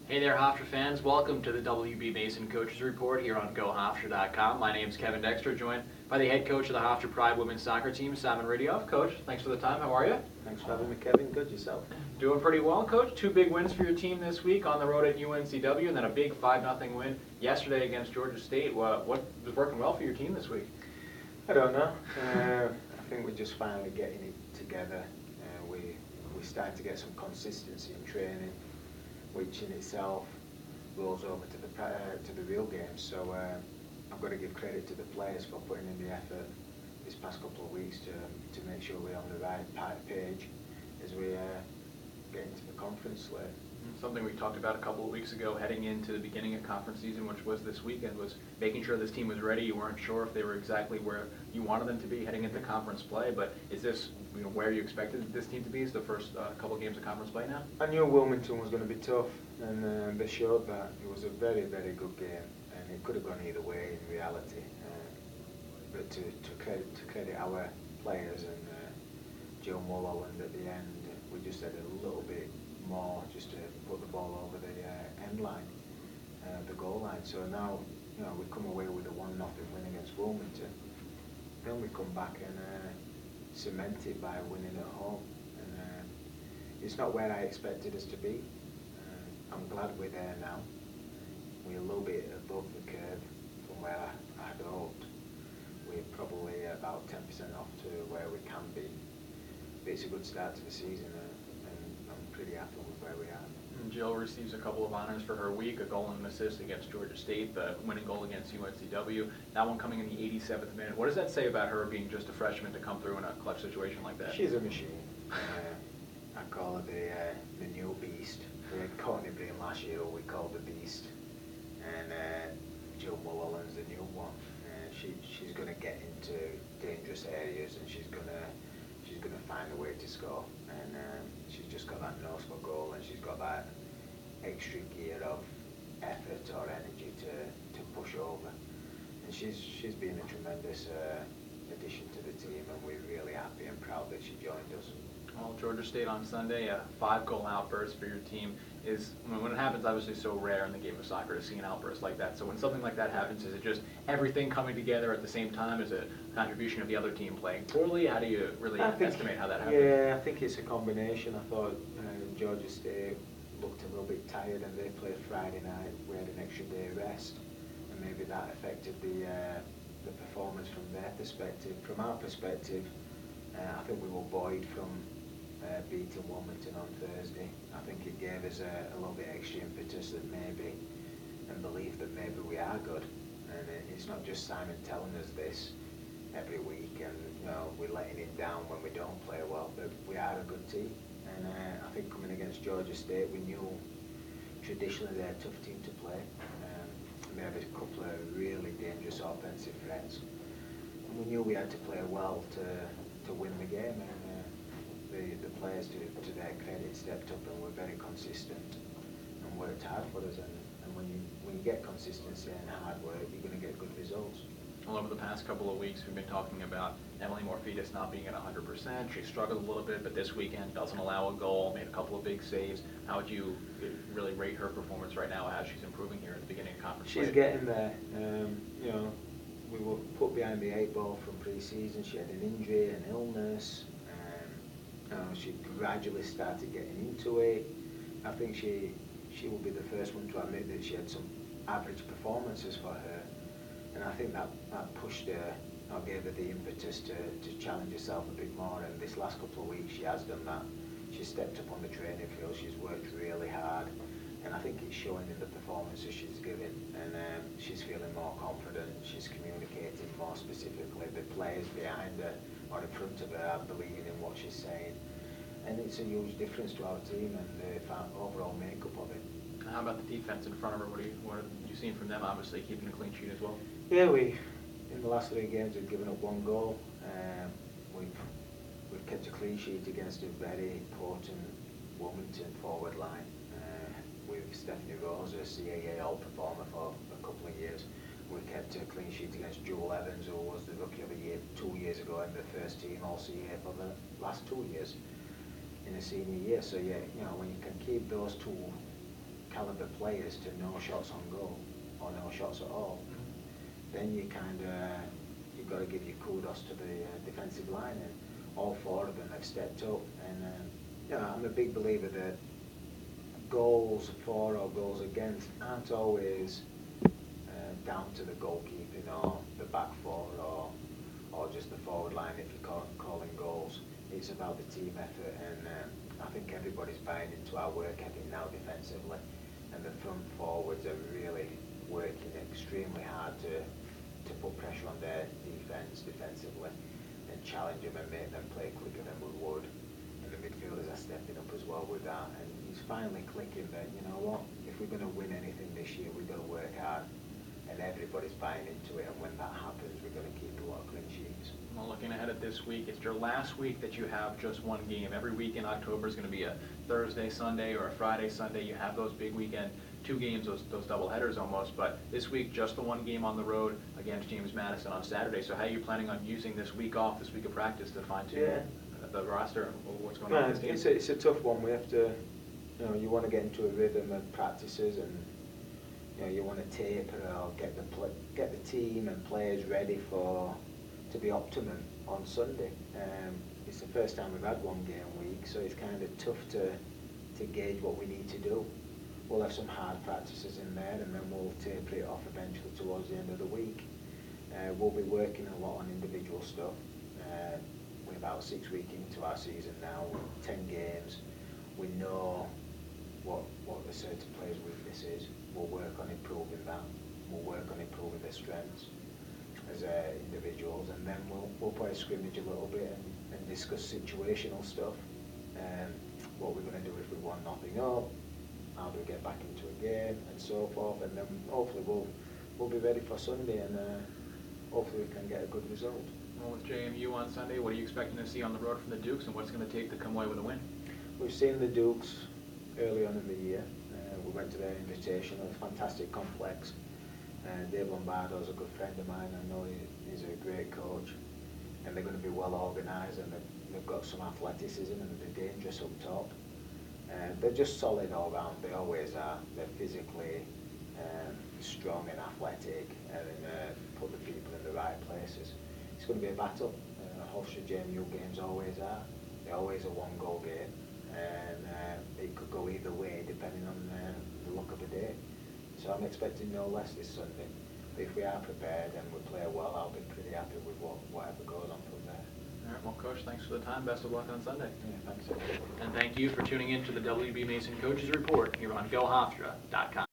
Hey there, Hofstra fans. Welcome to the WB Mason Coaches Report here on GoHofstra.com. My name is Kevin Dexter, joined by the head coach of the Hofstra Pride women's soccer team, Simon Riddiough. Coach, thanks for the time. How are you? Thanks for having me, Kevin. Good, yourself? Doing pretty well, Coach. 2 big wins for your team this week on the road at UNCW, and then a big 5-0 win yesterday against Georgia State. What was working well for your team this week? I don't know. I think we're just finally getting it together. We're starting to get some consistency in training, which in itself rolls over to the real game. So I've got to give credit to the players for putting in the effort this past couple of weeks to make sure we're on the right page as we get into the conference slate. Something we talked about a couple of weeks ago heading into the beginning of conference season, which was this weekend, was making sure this team was ready. You weren't sure if they were exactly where you wanted them to be heading into conference play, but is this where you expected this team to be? Is the first couple of games of conference play now? I knew Wilmington was going to be tough, and they showed that. It was a very, very good game, and it could have gone either way in reality. But to credit our players and Joe Mulholland at the end, we just had a little bit more just to put the ball over the end line, the goal line. So now, we come away with a 1-0 win against Wilmington. Then we come back and cement it by winning at home. And it's not where I expected us to be. I'm glad we're there now. We're a little bit above the curve from where I had hoped. We're probably about 10% off to where we can be. But it's a good start to the season, and I'm pretty happy with where we are. Jill receives a couple of honors for her week, a goal and an assist against Georgia State, the winning goal against UNCW, that one coming in the 87th minute. What does that say about her being just a freshman to come through in a clutch situation like that? She's a machine. I call her the new beast. We had Courtney Breen last year, we called the beast. And Jill Mulholland's the new one. She's going to get into dangerous areas, and she's going to find a way to score. And she's just got that nose for goal, and she's got that extra gear of effort or energy to push over. And she's been a tremendous addition to the team, and we're really happy and proud that she joined us. Well, Georgia State on Sunday, a 5-goal outburst for your team is, when it happens, obviously so rare in the game of soccer to see an outburst like that. So when something like that happens, is it just everything coming together at the same time? Is it a contribution of the other team playing poorly? How do you really estimate how that happens? Yeah, I think it's a combination. I thought Georgia State looked a little bit tired, and they played Friday night. We had an extra day rest, and maybe that affected the performance from their perspective. From our perspective, I think we were buoyed from beating Wilmington on Thursday. I think it gave us a little bit extra impetus that maybe, and belief that maybe we are good. And it's not just Simon telling us this every week, and we're letting him down when we don't play well, but we are a good team. And I think coming against Georgia State, we knew traditionally they're a tough team to play. We have a couple of really dangerous offensive threats, and we knew we had to play well to win the game. And the players, to their credit, stepped up and were very consistent and worked hard for us. And when you get consistency and hard work, you're going to get good results. Well, over the past couple of weeks, we've been talking about Emily Morfitas not being at 100%. She struggled a little bit, but this weekend doesn't allow a goal, made a couple of big saves. How would you really rate her performance right now as she's improving here at the beginning of conference play? She's getting there. We were put behind the 8 ball from pre-season. She had an injury, an illness. She gradually started getting into it. I think she will be the first one to admit that she had some average performances for her. And I think that pushed her, or gave her the impetus to challenge herself a bit more. And this last couple of weeks, she has done that. She's stepped up on the training field. She's worked really hard, and I think it's showing in the performances she's giving. And she's feeling more confident. She's communicating more specifically. The players behind her or in front of her are believing in what she's saying, and it's a huge difference to our team and the overall makeup of it. How about the defense in front of her? What have you seen from them? Obviously, keeping a clean sheet as well. Yeah, in the last 3 games we've given up 1 goal. We've kept a clean sheet against a very important Wilmington forward line. With Stephanie Rose, a CAA All-Performer for a couple of years. We kept a clean sheet against Joel Evans, who was the Rookie of the Year 2 years ago and the first team All-CAA for the last 2 years in a senior year. So yeah, when you can keep those 2 caliber players to no shots on goal or no shots at all, then you've got to give your kudos to the defensive line, and all four of them have stepped up. And I'm a big believer that goals for or goals against aren't always down to the goalkeeping or the back four or just the forward line if you're calling goals. It's about the team effort, and I think everybody's buying into our work ethic now defensively, and the front forwards are really working extremely hard to put pressure on their defensively and challenge them and make them play quicker than we would. And the midfielders are stepping up as well with that, and it's finally clicking that, you know what, if we're going to win anything this year, we've got to work hard, and everybody's buying into it, and when that happens, we're going to keep a lot of clean sheets. Well, looking ahead at this week, it's your last week that you have just one game. Every week in October is going to be a Thursday, Sunday, or a Friday, Sunday. You have those big weekend, 2 games, those double headers almost, but this week just the one game on the road against James Madison on Saturday. So how are you planning on using this week off, this week of practice, to fine-tune the roster and what's going on with this team? It's a tough one. We have to, you want to get into a rhythm of practices, and you want to taper or get the team and players ready to be optimum on Sunday. It's the first time we've had one game week, so it's kind of tough to gauge what we need to do. We'll have some hard practices in there, and then we'll taper it off eventually towards the end of the week. We'll be working a lot on individual stuff. We're about 6 weeks into our season now, 10 games. We know what the certain players' weakness is. We'll work on improving that. We'll work on improving their strengths as individuals, and then we'll play a scrimmage a little bit and discuss situational stuff. What we're going to do if we want nothing up, how do we get back into a game, and so forth, and then hopefully we'll be ready for Sunday, and hopefully we can get a good result. Well, with JMU on Sunday, what are you expecting to see on the road from the Dukes, and what's going to take to come away with a win? We've seen the Dukes early on in the year. We went to their invitation, a fantastic complex. Dave Lombardo's a good friend of mine. I know he's a great coach, and they're going to be well organised, and they've got some athleticism, and they're dangerous up top. They're just solid all round. They always are. They're physically strong and athletic, and put the people in the right places. It's going to be a battle. Hofstra JMU games always are. They're always a one-goal game, and it could go either way depending on the luck of the day. So I'm expecting no less this Sunday. But if we are prepared and we play well, I'll be pretty happy with whatever goes on from there. All right, well, Coach, thanks for the time. Best of luck on Sunday. Yeah, thanks. And thank you for tuning in to the WB Mason Coaches Report here on GoHofstra.com.